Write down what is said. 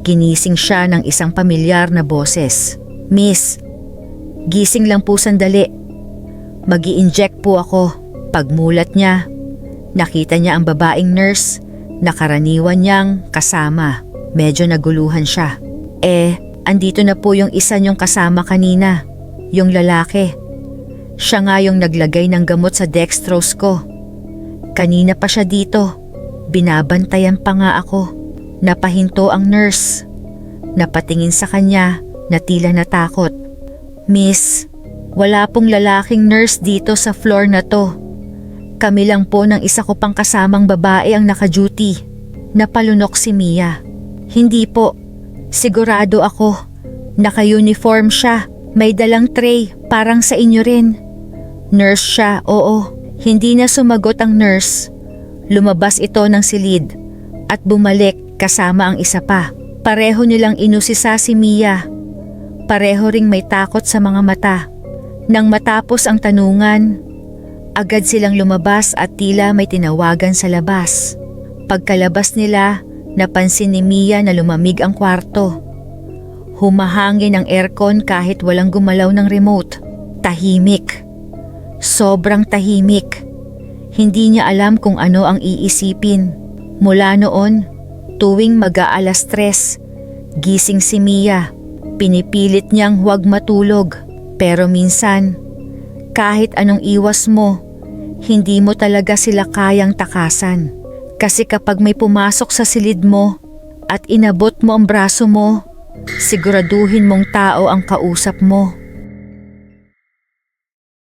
Ginising siya ng isang pamilyar na boses. "Miss, gising lang po sandali. Mag-i-inject po ako." Pagmulat niya, nakita niya ang babaeng nurse na karaniwan niyang kasama. Medyo naguluhan siya. Andito na po yung isa niyong kasama kanina, yung lalaki. Siya nga yung naglagay ng gamot sa dextrose ko. Kanina pa siya dito. Binabantayan pa nga ako. Napahinto ang nurse. Napatingin sa kanya na tila natakot. "Miss, wala pong lalaking nurse dito sa floor na to. Kami lang po ng isa ko pang kasamang babae ang naka-duty." Napalunok si Mia. "Hindi po. Sigurado ako. Naka-uniform siya. May dalang tray, parang sa inyo rin." "Nurse siya, oo." Hindi na sumagot ang nurse. Lumabas ito ng silid at bumalik kasama ang isa pa. Pareho nilang inusisa si Mia. Pareho ring may takot sa mga mata. Nang matapos ang tanungan, agad silang lumabas at tila may tinawagan sa labas. Pagkalabas nila, napansin ni Mia na lumamig ang kwarto. Humahangin ang aircon kahit walang gumalaw ng remote. Tahimik. Sobrang tahimik. Hindi niya alam kung ano ang iisipin. Mula noon, tuwing mag-aalas 3, gising si Mia. Pinipilit niyang huwag matulog. Pero minsan, kahit anong iwas mo, hindi mo talaga sila kayang takasan. Kasi kapag may pumasok sa silid mo at inabot mo ang braso mo, siguraduhin mong tao ang kausap mo.